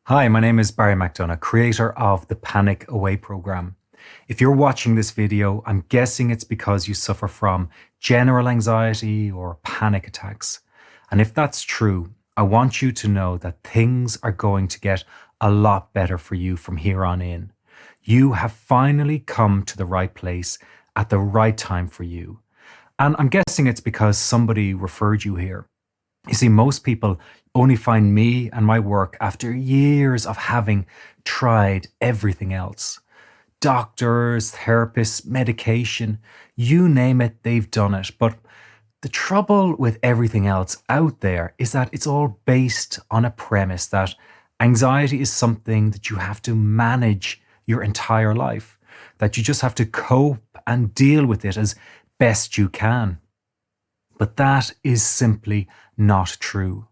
Hi, my name is Barry McDonough, creator of the Panic Away program. If you're watching this video, I'm guessing it's because you suffer from general anxiety or panic attacks. And if that's true, I want you to know that things are going to get a lot better for you from here on in. You have finally come to the right place at the right time for you. And I'm guessing it's because somebody referred you here. You see, most people only find me and my work after years of having tried everything else. Doctors, therapists, medication, you name it, they've done it. But the trouble with everything else out there is that it's all based on a premise that anxiety is something that you have to manage your entire life, that you just have to cope and deal with it as best you can. But that is simply not true.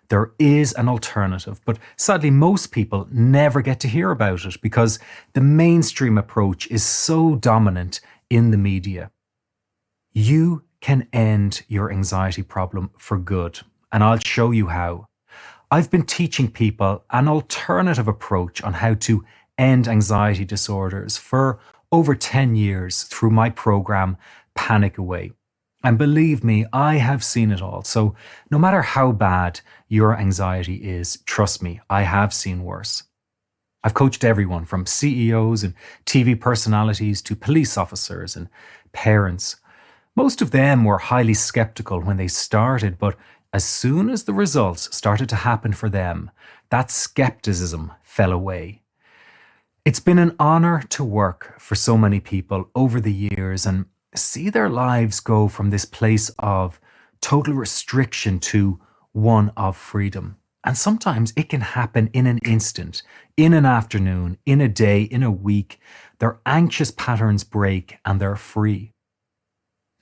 There is an alternative, but sadly, most people never get to hear about it because the mainstream approach is so dominant in the media. You can end your anxiety problem for good, and I'll show you how. I've been teaching people an alternative approach on how to end anxiety disorders for over 10 years through my program, Panic Away. And believe me, I have seen it all. So no matter how bad your anxiety is, trust me, I have seen worse. I've coached everyone from CEOs and TV personalities to police officers and parents. Most of them were highly skeptical when they started, but as soon as the results started to happen for them, that skepticism fell away. It's been an honor to work for so many people over the years and see their lives go from this place of total restriction to one of freedom. And sometimes it can happen in an instant, in an afternoon, in a day, in a week. Their anxious patterns break and they're free.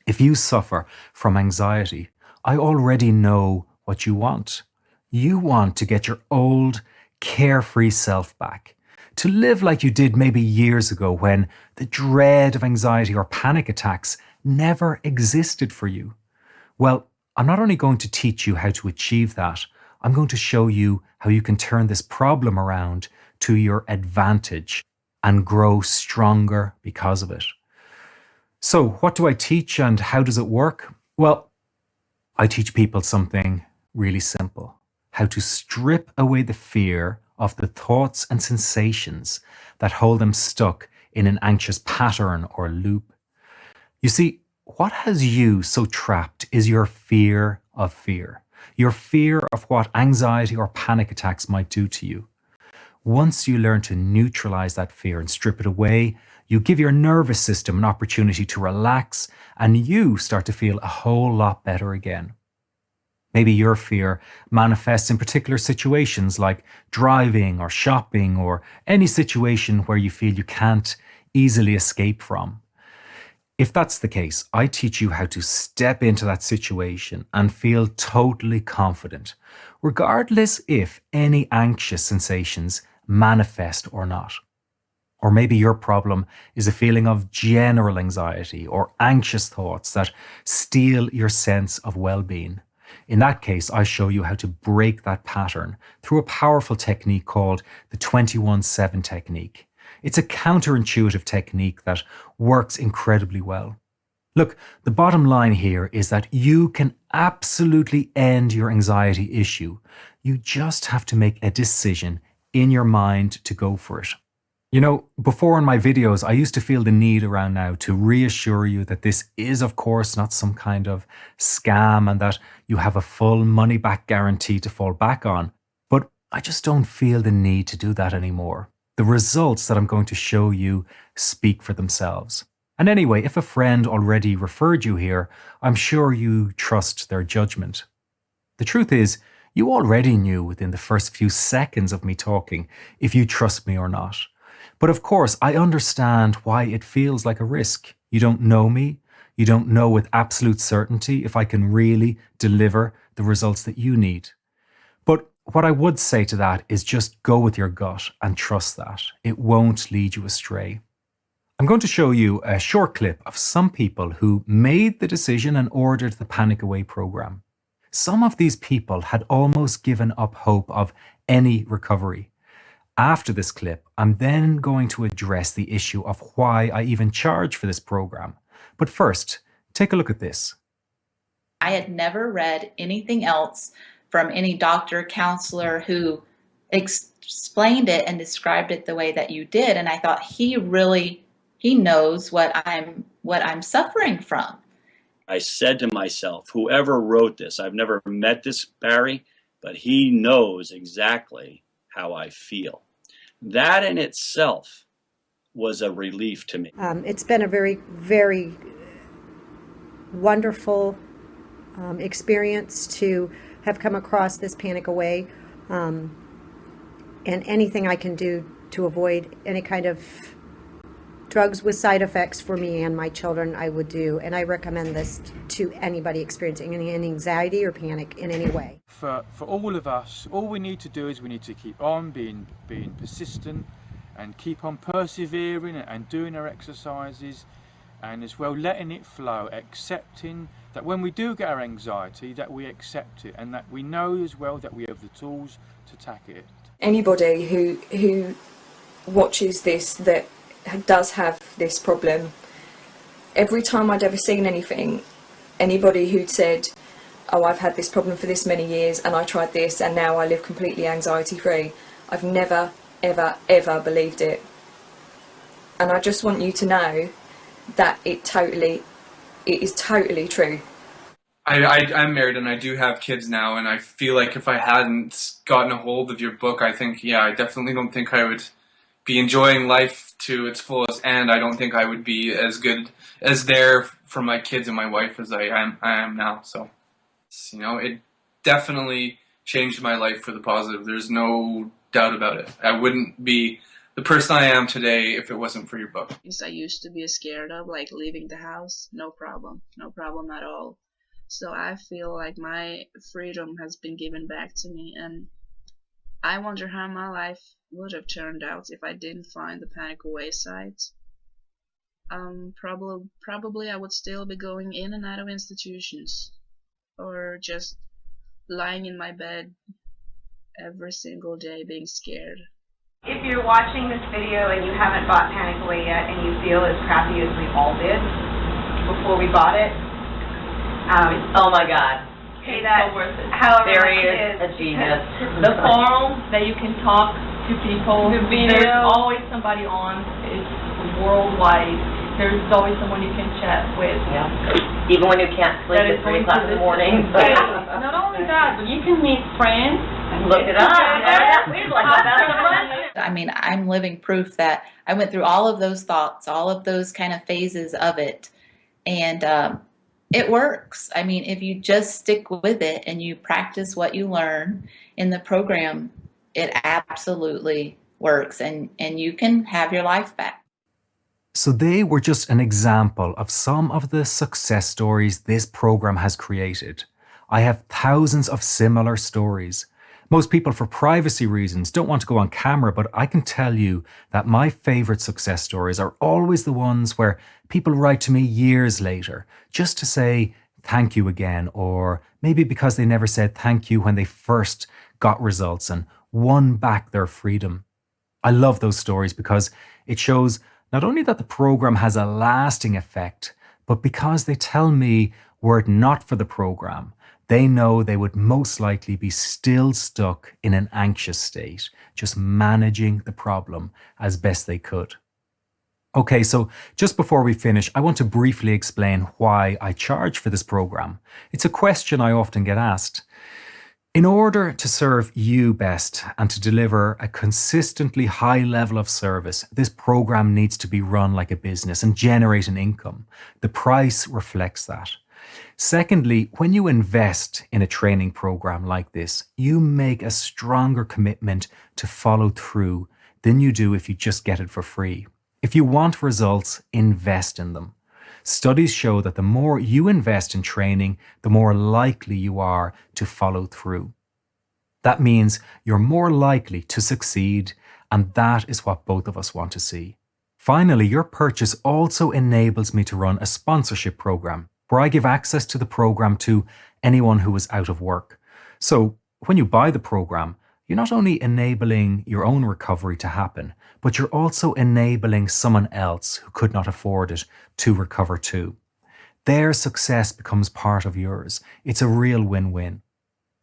If you suffer from anxiety, I already know what you want. You want to get your old, carefree self back. To live like you did maybe years ago when the dread of anxiety or panic attacks never existed for you. Well, I'm not only going to teach you how to achieve that, I'm going to show you how you can turn this problem around to your advantage and grow stronger because of it. So, what do I teach and how does it work? Well, I teach people something really simple: how to strip away the fear of the thoughts and sensations that hold them stuck in an anxious pattern or loop. You see, what has you so trapped is your fear of fear, your fear of what anxiety or panic attacks might do to you. Once you learn to neutralize that fear and strip it away, you give your nervous system an opportunity to relax and you start to feel a whole lot better again. Maybe your fear manifests in particular situations like driving or shopping or any situation where you feel you can't easily escape from. If that's the case, I teach you how to step into that situation and feel totally confident, regardless if any anxious sensations manifest or not. Or maybe your problem is a feeling of general anxiety or anxious thoughts that steal your sense of well-being. In that case, I show you how to break that pattern through a powerful technique called the 21-7 technique. It's a counterintuitive technique that works incredibly well. Look, the bottom line here is that you can absolutely end your anxiety issue. You just have to make a decision in your mind to go for it. You know, before in my videos, I used to feel the need around now to reassure you that this is, of course, not some kind of scam and that you have a full money-back guarantee to fall back on. But I just don't feel the need to do that anymore. The results that I'm going to show you speak for themselves. And anyway, if a friend already referred you here, I'm sure you trust their judgment. The truth is, you already knew within the first few seconds of me talking if you trust me or not. But of course, I understand why it feels like a risk. You don't know me. You don't know with absolute certainty if I can really deliver the results that you need. But what I would say to that is just go with your gut and trust that. It won't lead you astray. I'm going to show you a short clip of some people who made the decision and ordered the Panic Away program. Some of these people had almost given up hope of any recovery. After this clip, I'm then going to address the issue of why I even charge for this program. But first, take a look at this. I had never read anything else from any doctor, counselor who explained it and described it the way that you did. And I thought he knows what I'm suffering from. I said to myself, whoever wrote this, I've never met this Barry, but he knows exactly how I feel. That in itself was a relief to me. It's been a very, very wonderful experience to have come across this Panic Away, and anything I can do to avoid any kind of drugs with side effects for me and my children, I would do. And I recommend this to anybody experiencing any anxiety or panic in any way. For all of us, all we need to do is we need to keep on being persistent and keep on persevering and doing our exercises, and as well letting it flow, accepting that when we do get our anxiety, that we accept it, and that we know as well that we have the tools to tackle it. Anybody who watches this that does have this problem, every time I'd ever seen anything, anybody who'd said, oh, I've had this problem for this many years and I tried this and now I live completely anxiety free, I've never ever believed it. And I just want you to know that it is totally true. I'm married and I do have kids now, and I feel like if I hadn't gotten a hold of your book, I definitely don't think I would be enjoying life to its fullest, and I don't think I would be as good as there for my kids and my wife as I am now. So, it definitely changed my life for the positive. There's no doubt about it. I wouldn't be the person I am today if it wasn't for your book. Things I used to be scared of, like leaving the house, no problem at all. So I feel like my freedom has been given back to me, and I wonder how my life would have turned out if I didn't find the Panic Away site. Probably I would still be going in and out of institutions, or just lying in my bed every single day being scared. If you're watching this video and you haven't bought Panic Away yet and you feel as crappy as we all did before we bought it, oh my God. Pay it's that so worth it. however Barry much is it a genius. The forum that you can talk to people. There's always somebody on. It's worldwide. There's always someone you can chat with. Yeah. Even when you can't sleep at 3 o'clock in the morning. Not only that, but you can meet friends. Look it up. I mean, I'm living proof that I went through all of those thoughts, all of those kind of phases of it, and it works. I mean, if you just stick with it and you practice what you learn in the program, it absolutely works, and you can have your life back. So they were just an example of some of the success stories this program has created. I have thousands of similar stories. Most people, for privacy reasons, don't want to go on camera, but I can tell you that my favorite success stories are always the ones where people write to me years later just to say thank you again, or maybe because they never said thank you when they first got results and won back their freedom. I love those stories because it shows not only that the program has a lasting effect, but because they tell me were it not for the program, they know they would most likely be still stuck in an anxious state, just managing the problem as best they could. Okay, so just before we finish, I want to briefly explain why I charge for this program. It's a question I often get asked. In order to serve you best and to deliver a consistently high level of service, this program needs to be run like a business and generate an income. The price reflects that. Secondly, when you invest in a training program like this, you make a stronger commitment to follow through than you do if you just get it for free. If you want results, invest in them. Studies show that the more you invest in training, the more likely you are to follow through. That means you're more likely to succeed, and that is what both of us want to see. Finally, your purchase also enables me to run a sponsorship program where I give access to the program to anyone who is out of work. So when you buy the program, you're not only enabling your own recovery to happen, but you're also enabling someone else who could not afford it to recover too. Their success becomes part of yours. It's a real win-win.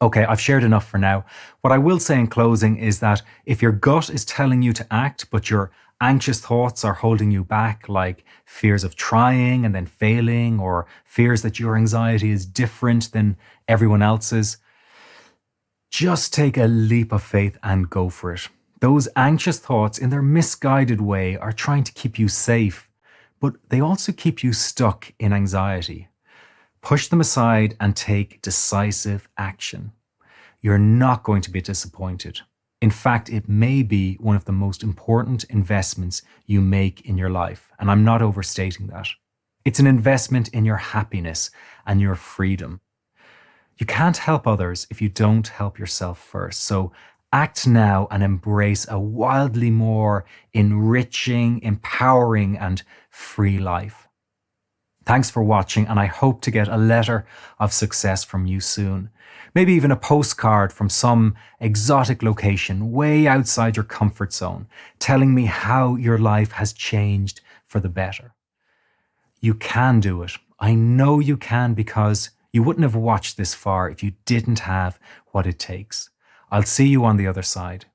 Okay, I've shared enough for now. What I will say in closing is that if your gut is telling you to act, but your anxious thoughts are holding you back, like fears of trying and then failing, or fears that your anxiety is different than everyone else's, just take a leap of faith and go for it. Those anxious thoughts, in their misguided way, are trying to keep you safe, but they also keep you stuck in anxiety. Push them aside and take decisive action. You're not going to be disappointed. In fact, it may be one of the most important investments you make in your life, and I'm not overstating that. It's an investment in your happiness and your freedom. You can't help others if you don't help yourself first. So act now and embrace a wildly more enriching, empowering, and free life. Thanks for watching, and I hope to get a letter of success from you soon. Maybe even a postcard from some exotic location way outside your comfort zone, telling me how your life has changed for the better. You can do it. I know you can, because you wouldn't have watched this far if you didn't have what it takes. I'll see you on the other side.